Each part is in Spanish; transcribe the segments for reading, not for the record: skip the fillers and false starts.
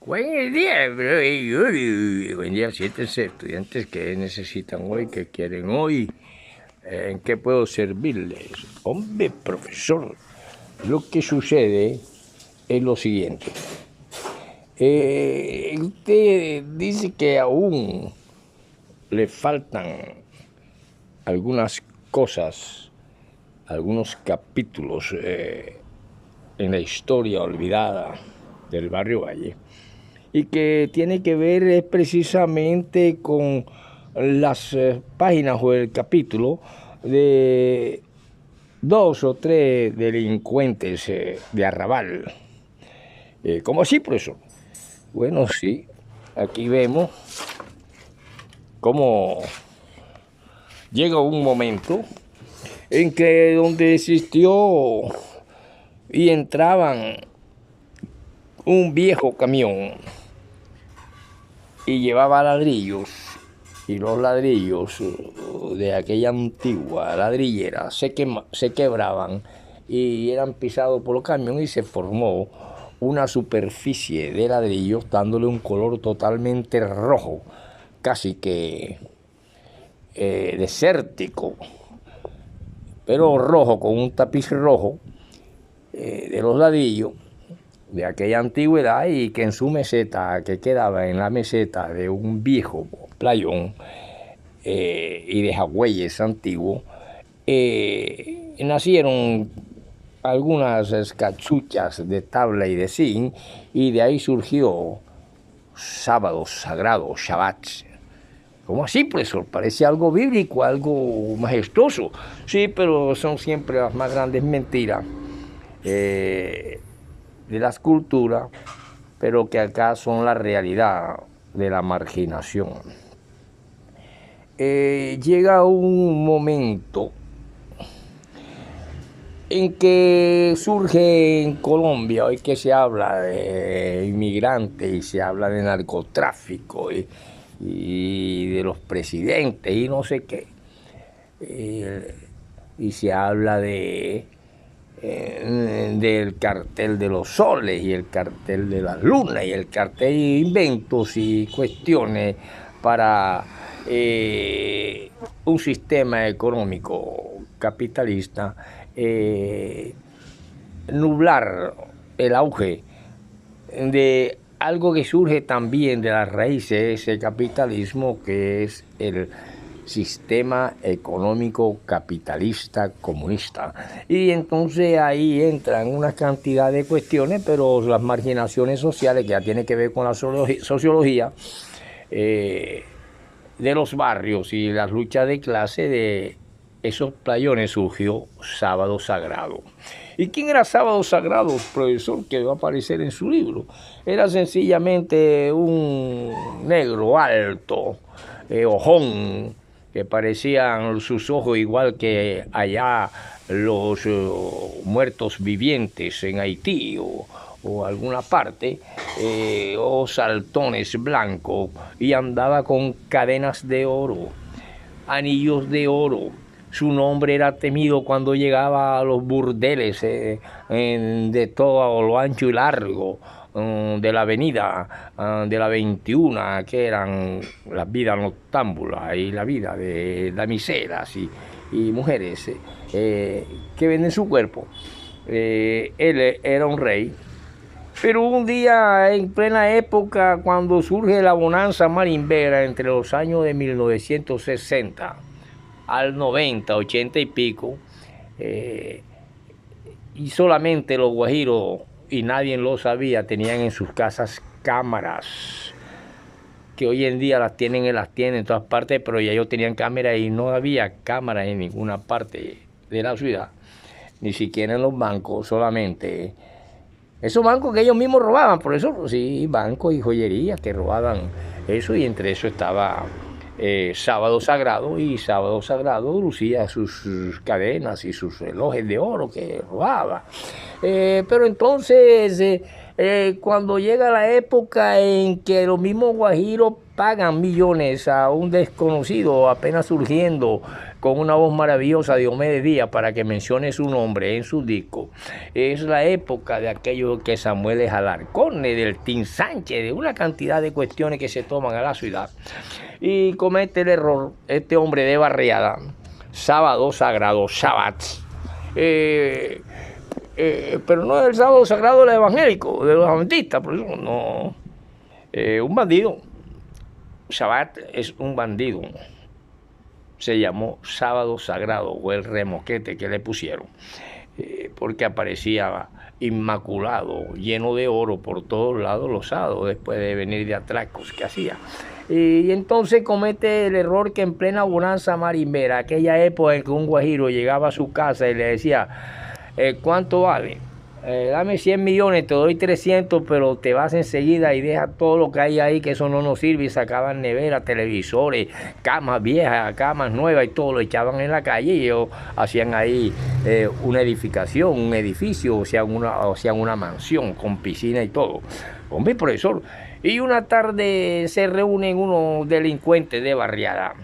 Buen día, buen día, siéntense, estudiantes que necesitan hoy, que quieren hoy, ¿en qué puedo servirles? Hombre, profesor, lo que sucede es lo siguiente. Usted dice que aún le faltan algunas cosas, algunos capítulos en la historia olvidada del barrio Valle, y que tiene que ver precisamente con las páginas o el capítulo de 2 o 3 delincuentes de Arrabal. ¿Cómo así, profesor? Bueno, sí, aquí vemos cómo llega un momento en que donde existió y entraban un viejo camión y llevaba ladrillos, y los ladrillos de aquella antigua ladrillera se quebraban y eran pisados por los camiones, y se formó una superficie de ladrillos dándole un color totalmente rojo, casi que desértico, pero rojo, con un tapiz rojo de los ladrillos de aquella antigüedad, y que en su meseta, que quedaba en la meseta de un viejo playón y de jagüeyes antiguos, nacieron algunas cachuchas de tabla y de zinc, y de ahí surgió Sábado Sagrado, Shabbat. ¿Cómo así, profesor? Parece algo bíblico, algo majestuoso. Sí, pero son siempre las más grandes mentiras de las culturas, pero que acá son la realidad de la marginación. Llega un momento en que surge en Colombia, hoy que se habla de inmigrantes y se habla de narcotráfico y de los presidentes y no sé qué, y se habla del cartel de los soles y el cartel de las lunas y el cartel de inventos y cuestiones para un sistema económico capitalista, nublar el auge de algo que surge también de las raíces de ese capitalismo, que es el sistema económico capitalista comunista. Y entonces ahí entran una cantidad de cuestiones, pero las marginaciones sociales, que ya tiene que ver con la sociología de los barrios y las luchas de clase de esos playones, surgió Sábado Sagrado. ¿Y quién era Sábado Sagrado, profesor, que va a aparecer en su libro? Era sencillamente un negro alto, ojón, que parecían sus ojos igual que allá los muertos vivientes en Haití o alguna parte, o saltones blancos, y andaba con cadenas de oro, anillos de oro. Su nombre era temido cuando llegaba a los burdeles de todo lo ancho y largo de la avenida de la 21, que eran las vidas noctámbulas y la vida de damiselas y mujeres que venden su cuerpo. Él era un rey, pero un día, en plena época, cuando surge la bonanza marimbera entre los años de 1960 al 90, 80 y pico, y solamente los guajiros, y nadie lo sabía, tenían en sus casas cámaras, que hoy en día las tienen en todas partes, pero ya ellos tenían cámaras y no había cámaras en ninguna parte de la ciudad, ni siquiera en los bancos, solamente esos bancos que ellos mismos robaban. Por eso, sí, bancos y joyerías que robaban eso, y entre eso estaba Sábado Sagrado, y Sábado Sagrado lucía sus cadenas y sus relojes de oro que robaba. Pero entonces, cuando llega la época en que los mismos guajiros pagan millones a un desconocido apenas surgiendo con una voz maravillosa, Diomedes Díaz, para que mencione su nombre en su disco. Es la época de aquello que Samuel Alarcón, del Tim Sánchez, de una cantidad de cuestiones que se toman a la ciudad. Y comete el error este hombre de barriada, sábado sagrado, Shabbat. Pero no es el sábado sagrado del evangélico, de los adventistas, por eso no. Un bandido. Shabbat es un bandido. Se llamó sábado sagrado, o el remoquete que le pusieron, porque aparecía inmaculado, lleno de oro por todos lados los sábados, después de venir de atracos que hacía. Y entonces comete el error que en plena bonanza marimbera, aquella época en que un guajiro llegaba a su casa y le decía, ¿cuánto vale? Dame 100 millones, te doy 300, pero te vas enseguida y deja todo lo que hay ahí, que eso no nos sirve. Y sacaban neveras, televisores, camas viejas, camas nuevas y todo lo echaban en la calle y ellos hacían ahí una edificación, un edificio, o sea, una mansión con piscina y todo. Hombre, profesor. Y una tarde se reúnen unos delincuentes de barriada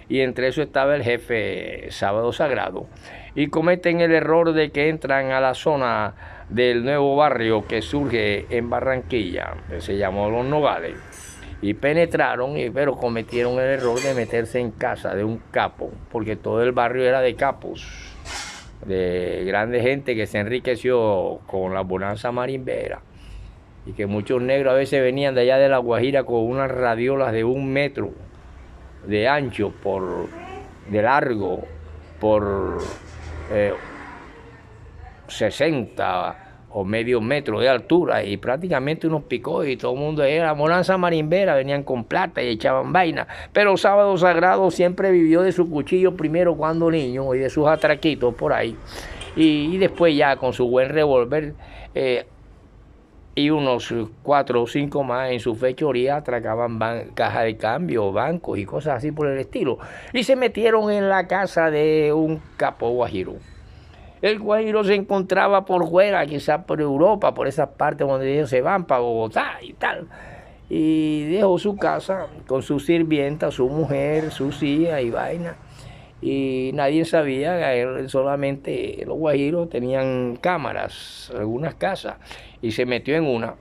y entre eso estaba el jefe Sábado Sagrado y cometen el error de que entran a la zona del nuevo barrio que surge en Barranquilla, que se llamó Los Nogales, y penetraron, pero cometieron el error de meterse en casa de un capo, porque todo el barrio era de capos, de grande gente que se enriqueció con la bonanza marimbera, y que muchos negros a veces venían de allá de La Guajira con unas radiolas de 1 metro de ancho, de largo, por 60 o medio metro de altura y prácticamente unos picos y todo el mundo era bonanza marimbera, venían con plata y echaban vaina. Pero Sábado Sagrado siempre vivió de su cuchillo primero cuando niño y de sus atraquitos por ahí y después ya con su buen revólver y unos 4 o 5 más en su fechoría atracaban cajas de cambio, bancos y cosas así por el estilo. Y se metieron en la casa de un capo guajiro. El guajiro se encontraba por fuera, quizás por Europa, por esas partes donde ellos se van, para Bogotá y tal. Y dejó su casa con su sirvienta, su mujer, sus hijas y vaina. Y nadie sabía, solamente los guajiros tenían cámaras, algunas casas, y se metió en una.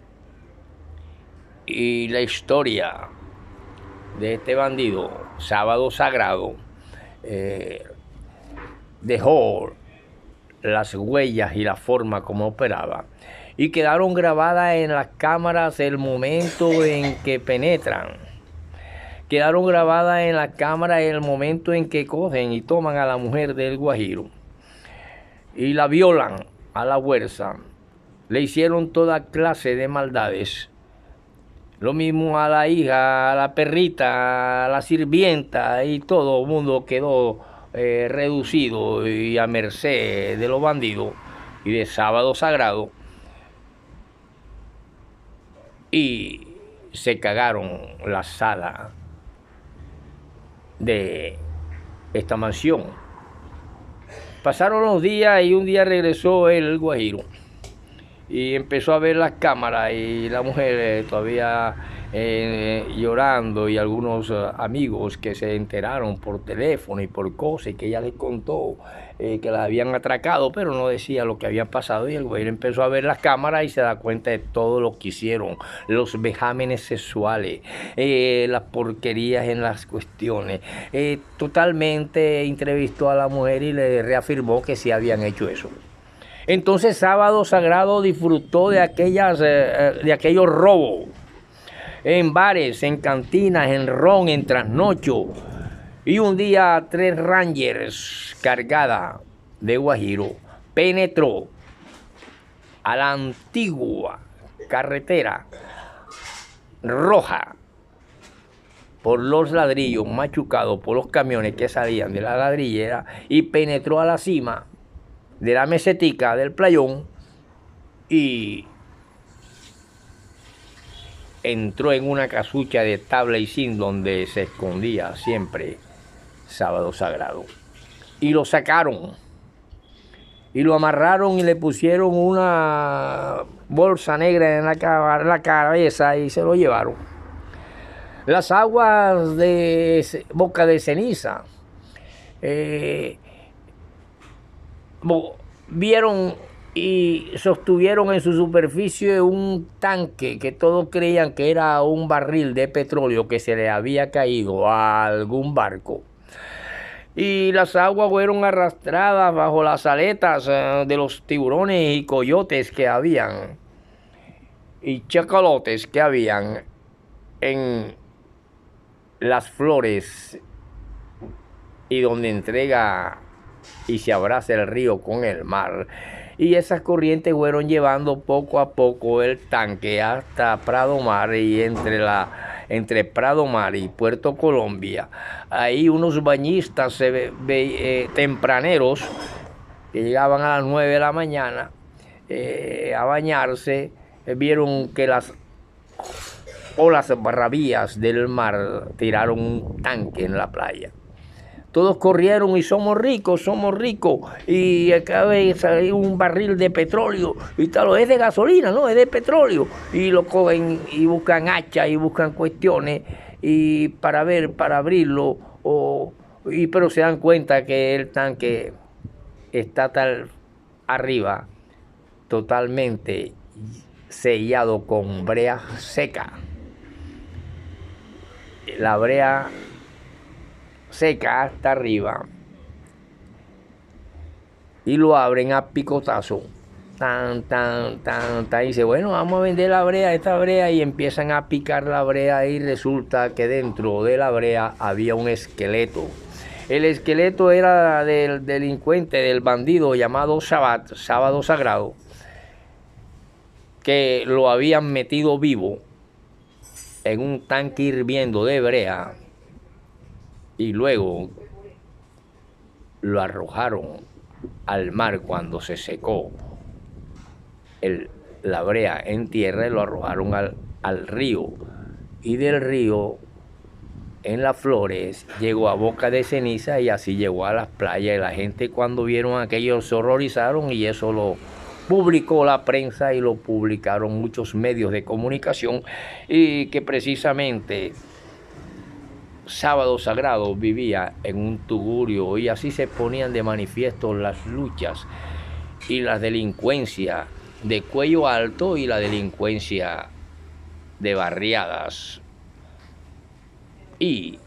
Y la historia de este bandido, Sábado Sagrado, dejó las huellas y la forma como operaba y quedaron grabadas en las cámaras el momento en que penetran, quedaron grabadas en las cámaras el momento en que cogen y toman a la mujer del guajiro y la violan a la fuerza, le hicieron toda clase de maldades, lo mismo a la hija, a la perrita, a la sirvienta, y todo el mundo quedó reducido y a merced de los bandidos y de Sábado Sagrado, y se cagaron la sala de esta mansión. Pasaron los días y un día regresó el guajiro y empezó a ver las cámaras y la mujer todavía llorando, y algunos amigos que se enteraron por teléfono y por cosas y que ella les contó que la habían atracado, pero no decía lo que había pasado, y el güey empezó a ver las cámaras y se da cuenta de todo lo que hicieron, los vejámenes sexuales, las porquerías en las cuestiones. Totalmente entrevistó a la mujer y le reafirmó que sí habían hecho eso. Entonces Sábado Sagrado disfrutó de aquellos robos en bares, en cantinas, en ron, en trasnocho. Y un día 3 Rangers cargada de guajiro penetró a la antigua carretera roja por los ladrillos machucados por los camiones que salían de la ladrillera y penetró a la cima de la mesetica del playón y entró en una casucha de tabla y zinc donde se escondía siempre Sábado Sagrado. Y lo sacaron y lo amarraron y le pusieron una bolsa negra en la cabeza y se lo llevaron. Las aguas de Boca de Ceniza vieron y sostuvieron en su superficie un tanque que todos creían que era un barril de petróleo que se le había caído a algún barco. Y las aguas fueron arrastradas bajo las aletas de los tiburones y coyotes que habían, y chacalotes que habían en las flores y donde entrega y se abraza el río con el mar. Y esas corrientes fueron llevando poco a poco el tanque hasta Prado Mar, y entre Prado Mar y Puerto Colombia, ahí unos bañistas tempraneros que llegaban a las 9 de la mañana a bañarse, vieron que las olas bravías del mar tiraron un tanque en la playa. Todos corrieron y somos ricos, y acaba de salir un barril de petróleo y tal, es de gasolina, no, es de petróleo, y lo cogen y buscan hachas y buscan cuestiones y para abrirlo, pero se dan cuenta que el tanque está tal arriba totalmente sellado con brea seca. La brea seca hasta arriba, y lo abren a picotazo, y dice, bueno, vamos a vender esta brea, y empiezan a picar la brea, y resulta que dentro de la brea había un esqueleto. El esqueleto era del delincuente, del bandido llamado Sábado Sagrado, que lo habían metido vivo en un tanque hirviendo de brea, y luego lo arrojaron al mar cuando se secó la brea en tierra, y lo arrojaron al río, y del río en las flores llegó a Boca de Ceniza, y así llegó a las playas. Y la gente, cuando vieron aquello, se horrorizaron, y eso lo publicó la prensa y lo publicaron muchos medios de comunicación, y que precisamente Sábado Sagrado vivía en un tugurio, y así se ponían de manifiesto las luchas y la delincuencia de cuello alto y la delincuencia de barriadas, y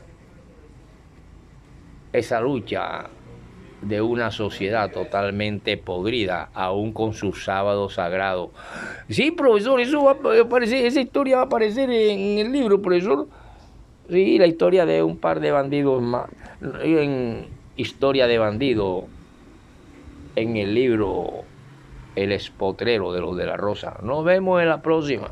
esa lucha de una sociedad totalmente podrida, aún con su Sábado Sagrado. Sí, profesor, eso va a aparecer, esa historia va a aparecer en el libro, profesor. Sí, la historia de un par de bandidos más, en Historia de Bandido, en el libro El Espotrero de los de la Rosa. Nos vemos en la próxima.